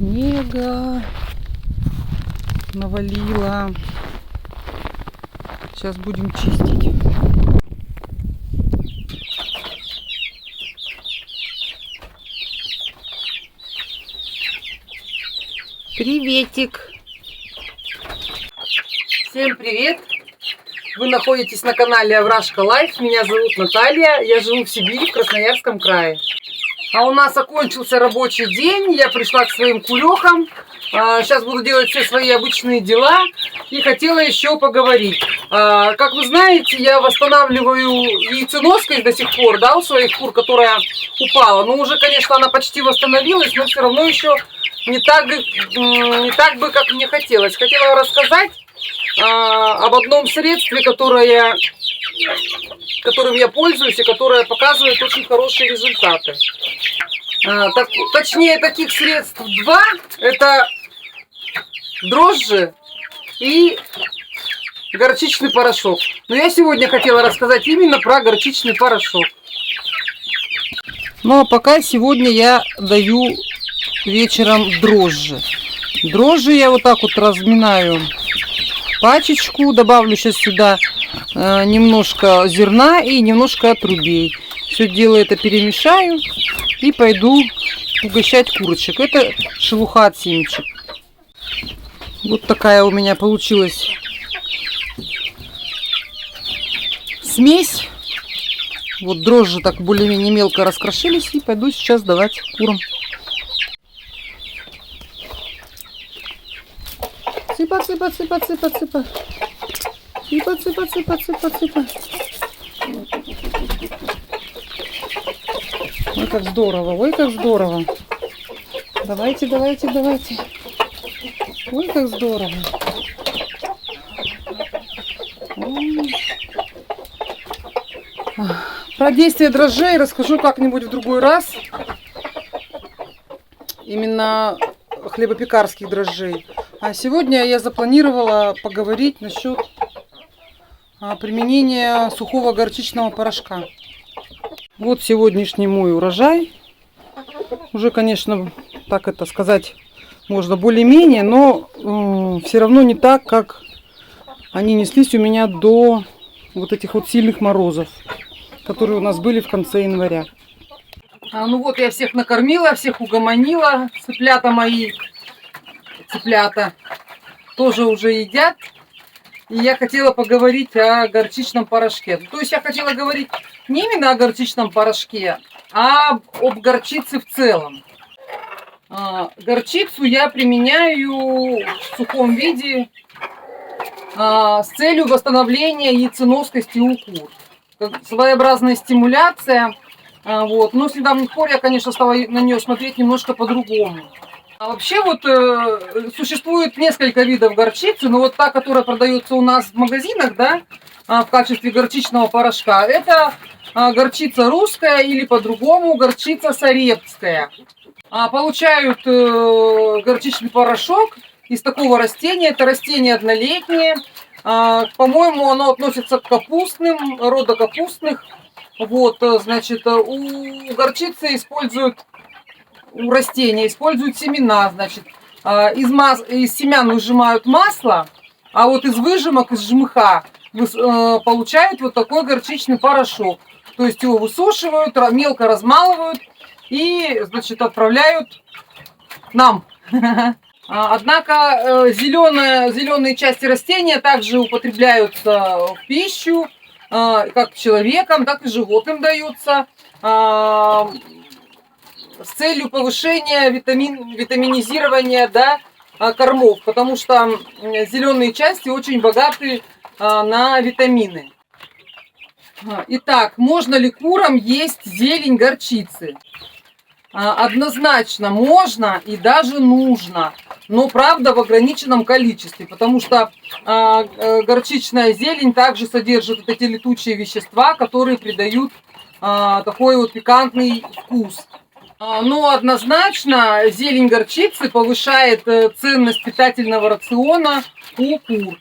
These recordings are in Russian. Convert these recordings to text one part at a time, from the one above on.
снега навалило. Сейчас будем чистить. Приветик! Всем привет! Вы находитесь на канале Аврашка Лайф. Меня зовут Наталья. Я живу в Сибири, в Красноярском крае. А у нас окончился рабочий день. Я пришла к своим курехам. Сейчас буду делать все свои обычные дела. И хотела еще поговорить. Как вы знаете, я восстанавливаю яйценоскость до сих пор, да, у своих кур, которая упала. Ну, уже, конечно, она почти восстановилась, но все равно еще не так бы, как мне хотелось. Хотела рассказать об одном средстве, которым я пользуюсь и которое показывает очень хорошие результаты. Точнее, таких средств два. Это дрожжи и горчичный порошок. Но я сегодня хотела рассказать именно про горчичный порошок. Ну а пока сегодня я даю вечером дрожжи. Дрожжи я вот так вот разминаю пачечку, добавлю сейчас сюда немножко зерна и немножко отрубей. Все дело это перемешаю и пойду угощать курочек. Это шелуха от семечек. Вот такая у меня получилась смесь. Вот дрожжи так более-менее мелко раскрошились и пойду сейчас давать курам. Сыпать, сыпать, сыпать, сыпать, сыпать. Сыпать, сыпать, сыпать, сыпать, сыпать. Ой, как здорово, ой, как здорово. Давайте, давайте, давайте. Ой, как здорово. Про действие дрожжей расскажу как-нибудь в другой раз. Именно хлебопекарских дрожжей. А сегодня я запланировала поговорить насчет применения сухого горчичного порошка. Вот сегодняшний мой урожай. Уже, конечно, так это сказать можно более-менее, но все равно не так, как они неслись у меня до вот этих вот сильных морозов, которые у нас были в конце января. Ну вот я всех накормила, всех угомонила. Цыплята мои, тоже уже едят. И я хотела поговорить о горчичном порошке. То есть я хотела говорить не именно о горчичном порошке, а об горчице в целом. Горчицу я применяю в сухом виде с целью восстановления яйценоскости у кур. Как своеобразная стимуляция. Вот. Но с недавних пор я, конечно, стала на нее смотреть немножко по-другому. А вообще вот существует несколько видов горчицы, но вот та, которая продается у нас в магазинах, да, в качестве горчичного порошка, это горчица русская или по-другому горчица сарепская. Получают горчичный порошок из такого растения. Это растение однолетнее. По-моему, оно относится к капустным, рода капустных. Вот, значит, у горчицы у растения используют семена, значит, из семян выжимают масло, а вот из выжимок, из жмыха получают вот такой горчичный порошок. То есть его высушивают, мелко размалывают и, значит, отправляют нам. Однако зеленые части растения также употребляются в пищу, как человеком, так и животным даются, с целью повышения витаминизирования, да, кормов, потому что зеленые части очень богаты на витамины. Итак, можно ли курам есть зелень горчицы? Однозначно можно и даже нужно, но правда в ограниченном количестве, потому что горчичная зелень также содержит вот эти летучие вещества, которые придают такой вот пикантный вкус. Но однозначно зелень горчицы повышает ценность питательного рациона у кур.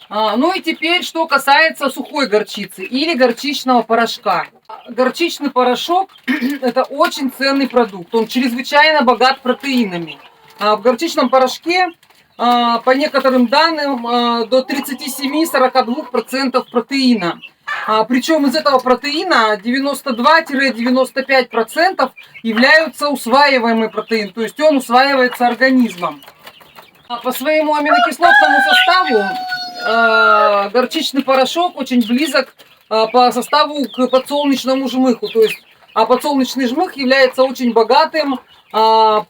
Ну и теперь, что касается сухой горчицы или горчичного порошка. Горчичный порошок – это очень ценный продукт. Он чрезвычайно богат протеинами. В горчичном порошке, по некоторым данным, до 37-42% протеина. Причем из этого протеина 92-95% являются усваиваемый протеин, то есть он усваивается организмом. По своему аминокислотному составу горчичный порошок очень близок по составу к подсолнечному жмыху. То есть подсолнечный жмых является очень богатым по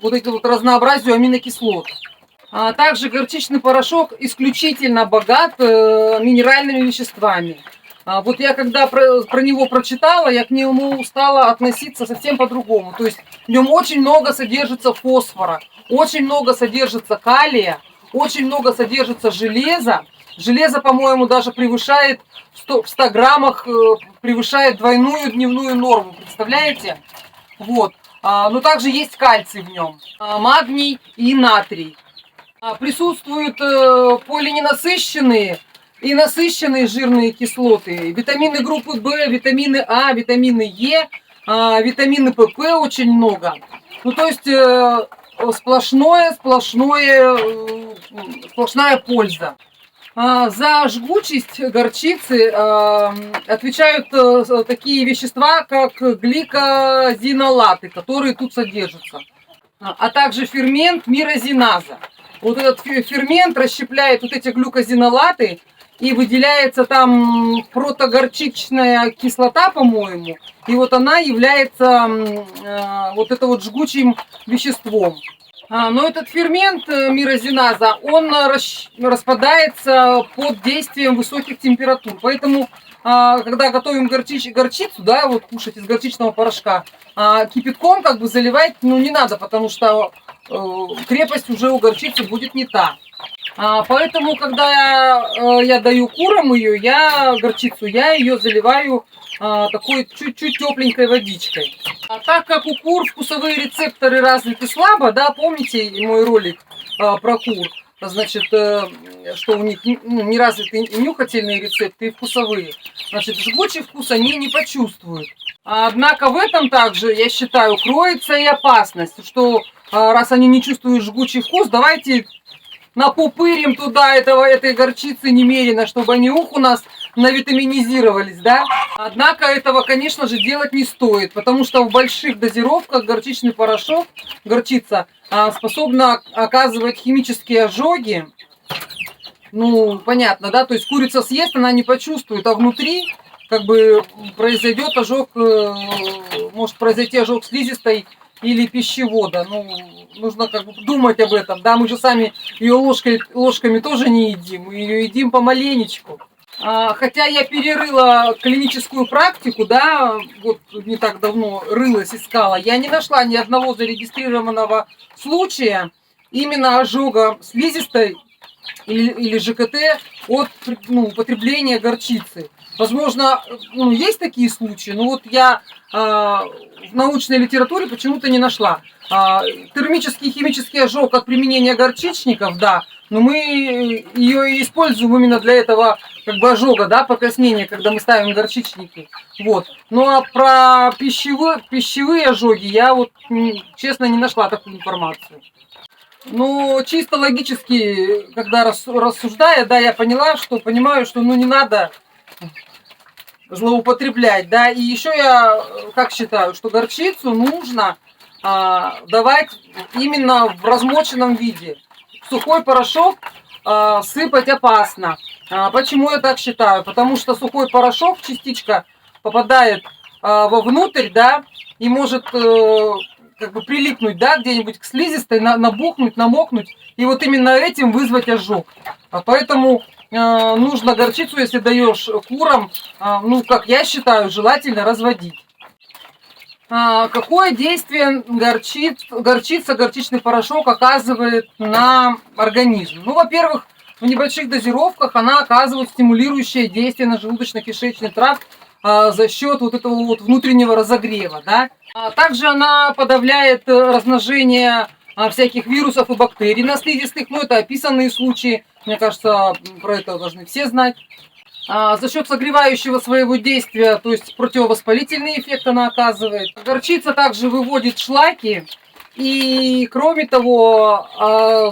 вот этому вот разнообразию аминокислот. Также горчичный порошок исключительно богат минеральными веществами. Вот я когда про него прочитала, я к нему стала относиться совсем по-другому. То есть в нем очень много содержится фосфора, очень много содержится калия, очень много содержится железа. Железо, по-моему, даже превышает в 100 граммах, превышает двойную дневную норму. Представляете? Вот. Но также есть кальций в нем, магний и натрий. Присутствуют полиненасыщенные и насыщенные жирные кислоты, витамины группы В, витамины А, витамины Е, витамины ПП очень много. Ну, то есть сплошная польза. За жгучесть горчицы отвечают такие вещества, как гликозинолаты, которые тут содержатся, а также фермент мирозиназа. Вот этот фермент расщепляет вот эти глюкозинолаты, и выделяется там протогорчичная кислота, по-моему, и вот она является вот это вот жгучим веществом. Но этот фермент мирозиназа, он распадается под действием высоких температур. Поэтому, когда готовим горчицу, да, вот кушать из горчичного порошка, кипятком как бы заливать, ну, не надо, потому что крепость уже у горчицы будет не та. Поэтому, когда я даю курам горчицу, я ее заливаю такой чуть-чуть тепленькой водичкой. Так как у кур вкусовые рецепторы развиты слабо, да, помните мой ролик про кур, значит, что у них не развиты и нюхательные рецепторы, и вкусовые, значит, жгучий вкус они не почувствуют. Однако в этом также, я считаю, кроется и опасность, что раз они не чувствуют жгучий вкус, давайте напупырим туда этой горчицы немерено, чтобы они у нас навитаминизировались, да. Однако этого, конечно же, делать не стоит, потому что в больших дозировках горчичный порошок, горчица, способна оказывать химические ожоги. Ну, понятно, да, то есть курица съест, она не почувствует, а внутри как бы произойдет ожог, может произойти ожог слизистой или пищевода. Ну, нужно как бы думать об этом, да, мы же сами ее ложками тоже не едим, мы ее едим помаленечку. Хотя я перерыла клиническую практику, да, вот не так давно рылась, искала, я не нашла ни одного зарегистрированного случая именно ожога слизистой или ЖКТ от употребления горчицы. Возможно, есть такие случаи, но вот я в научной литературе почему-то не нашла. Термический и химический ожог от применения горчичников, да, но мы ее и используем именно для этого как бы ожога, да, покраснения, когда мы ставим горчичники. Вот. Ну а про пищевые ожоги я вот честно не нашла такую информацию. Ну, чисто логически, когда рассуждая, да, я понимаю, что не надо злоупотреблять, да, и еще я как считаю, что горчицу нужно давать именно в размоченном виде. Сухой порошок сыпать опасно. Почему я так считаю? Потому что сухой порошок, частичка попадает вовнутрь, да, и может как бы прилипнуть, да, где-нибудь к слизистой, набухнуть, намокнуть, и вот именно этим вызвать ожог. Поэтому нужно горчицу, если даешь курам, ну, как я считаю, желательно разводить. Какое действие горчица, горчичный порошок оказывает на организм? Ну, во-первых, в небольших дозировках она оказывает стимулирующее действие на желудочно-кишечный тракт за счет вот этого вот внутреннего разогрева, да. Также она подавляет размножение всяких вирусов и бактерий на слизистых, ну, это описанные случаи, мне кажется, про это должны все знать. За счет согревающего своего действия, то есть противовоспалительный эффект она оказывает. Горчица также выводит шлаки И кроме того,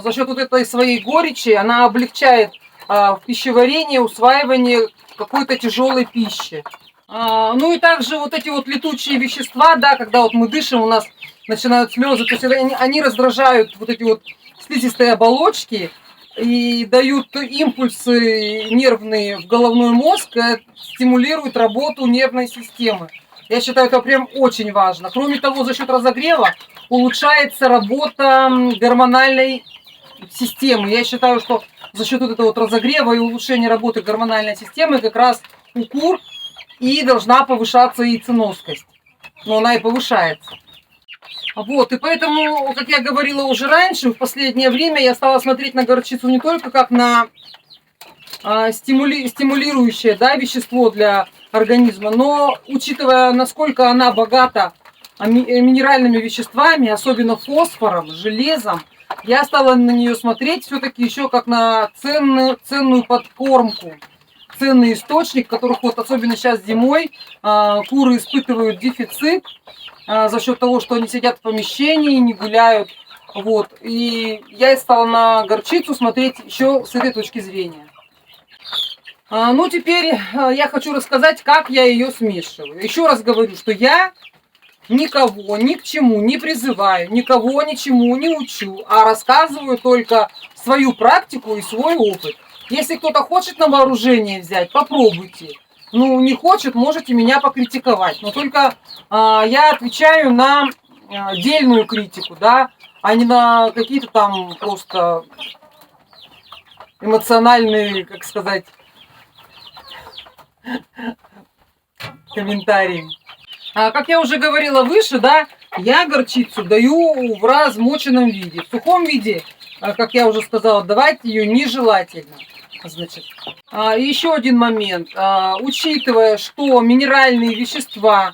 за счет вот этой своей горечи она облегчает в пищеварении усваивание какой-то тяжелой пищи. Ну и также вот эти вот летучие вещества, да, когда вот мы дышим, у нас начинают слезы, то есть они раздражают вот эти вот слизистые оболочки и дают импульсы нервные в головной мозг, стимулируют работу нервной системы. Я считаю, это прям очень важно. Кроме того, за счет разогрева улучшается работа гормональной системы. Я считаю, что за счет вот этого вот разогрева и улучшения работы гормональной системы как раз у кур и должна повышаться яйценоскость. Но она и повышается. Вот, и поэтому, как я говорила уже раньше, в последнее время я стала смотреть на горчицу не только как на стимулирующее, да, вещество для организма, но учитывая, насколько она богата минеральными веществами, особенно фосфором, железом, я стала на нее смотреть все-таки еще как на ценную подкормку, ценный источник, которых вот особенно сейчас зимой куры испытывают дефицит за счет того, что они сидят в помещении, не гуляют. Вот. И я стала на горчицу смотреть еще с этой точки зрения. Ну, теперь я хочу рассказать, как я ее смешиваю. Еще раз говорю, что я никого ни к чему не призываю, никого ничему не учу, а рассказываю только свою практику и свой опыт. Если кто-то хочет на вооружение взять, попробуйте. Ну, не хочет, можете меня покритиковать. Но только я отвечаю на дельную критику, да, а не на какие-то там просто эмоциональные, как сказать, комментарии. Как я уже говорила выше, да, я горчицу даю в размоченном виде. В сухом виде, как я уже сказала, давать ее нежелательно. Значит, еще один момент. Учитывая, что минеральные вещества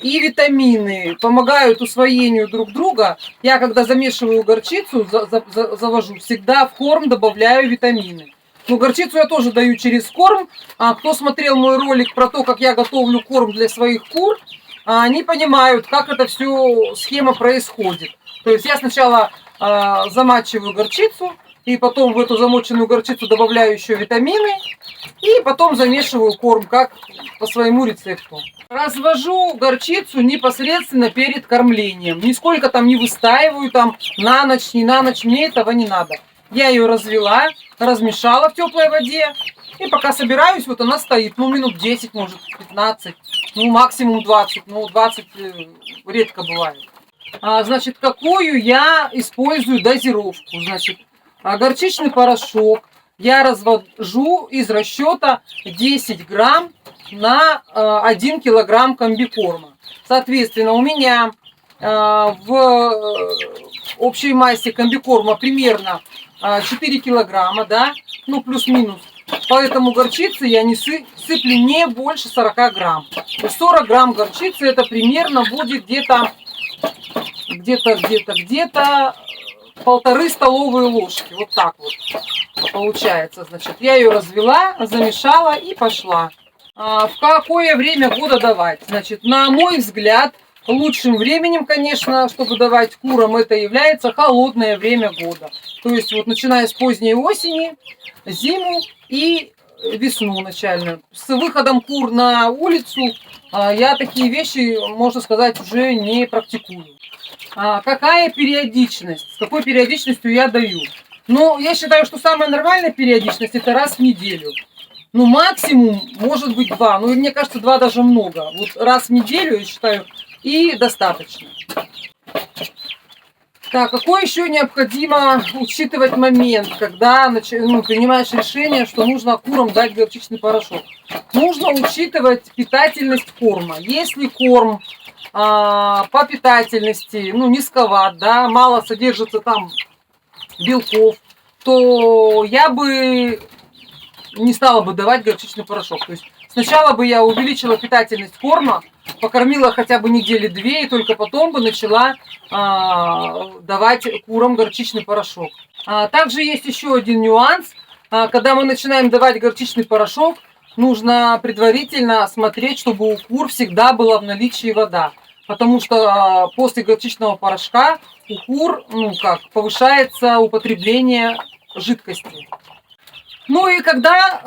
и витамины помогают усвоению друг друга, я, когда замешиваю горчицу, завожу, всегда в корм добавляю витамины. Ну, горчицу я тоже даю через корм. Кто смотрел мой ролик про то, как я готовлю корм для своих кур, они понимают, как это все схема происходит. То есть я сначала замачиваю горчицу, и потом в эту замоченную горчицу добавляю еще витамины, и потом замешиваю корм, как по своему рецепту. Развожу горчицу непосредственно перед кормлением. Нисколько там не выстаиваю там на ночь, не на ночь, мне этого не надо. Я ее развела, размешала в теплой воде, и пока собираюсь, вот она стоит, ну, минут 10, может, 15, ну, максимум 20, ну, 20 редко бывает. Значит, какую я использую дозировку? Значит, горчичный порошок я развожу из расчета 10 грамм на 1 килограмм комбикорма. Соответственно, у меня в общей массе комбикорма примерно 4 килограмма, да, ну плюс-минус. Поэтому горчицы я не сыплю не больше 40 грамм. 40 грамм горчицы это примерно будет где-то 1,5 столовые ложки. Вот так вот получается. Значит, я ее развела, замешала и пошла. В какое время года давать? Значит, на мой взгляд, лучшим временем, конечно, чтобы давать курам, это является холодное время года. То есть вот начиная с поздней осени, зиму и весну начальную. С выходом кур на улицу я такие вещи, можно сказать, уже не практикую. Какая периодичность? С какой периодичностью я даю? Ну, я считаю, что самая нормальная периодичность это раз в неделю. Ну, максимум, может быть, 2. Ну, мне кажется, 2 даже много. Вот раз в неделю, я считаю, и достаточно. Так, какой еще необходимо учитывать момент, когда принимаешь решение, что нужно курам дать горчичный порошок? Нужно учитывать питательность корма. Если корм по питательности, ну, низковат, да, мало содержится там белков, то я бы не стала бы давать горчичный порошок. То есть сначала бы я увеличила питательность корма, покормила хотя бы недели 2, и только потом бы начала давать курам горчичный порошок. Также есть еще один нюанс. Когда мы начинаем давать горчичный порошок, нужно предварительно смотреть, чтобы у кур всегда была в наличии вода. потому что после горчичного порошка у кур, повышается употребление жидкости. Ну и когда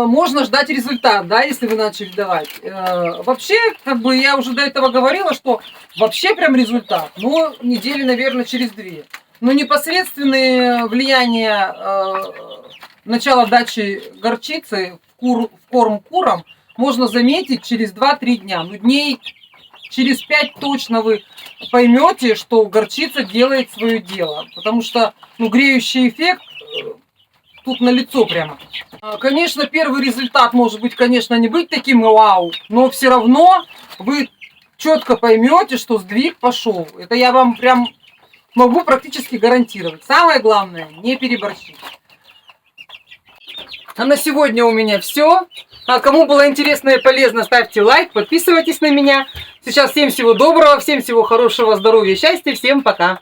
можно ждать результат, да, если вы начали давать? Вообще, я уже до этого говорила, что вообще прям результат, недели, наверное, через 2. Но непосредственное влияние начала дачи горчицы в корм курам можно заметить через 2-3 дня. Дней через 5 точно вы поймете, что горчица делает свое дело. Потому что греющий эффект тут налицо прямо. Конечно, первый результат может быть, конечно, не быть таким вау, но все равно вы четко поймете, что сдвиг пошел. Это я вам прям могу практически гарантировать. Самое главное, не переборщить. А на сегодня у меня все. Кому было интересно и полезно, ставьте лайк, подписывайтесь на меня. Сейчас всем всего доброго, всем всего хорошего, здоровья, счастья, всем пока.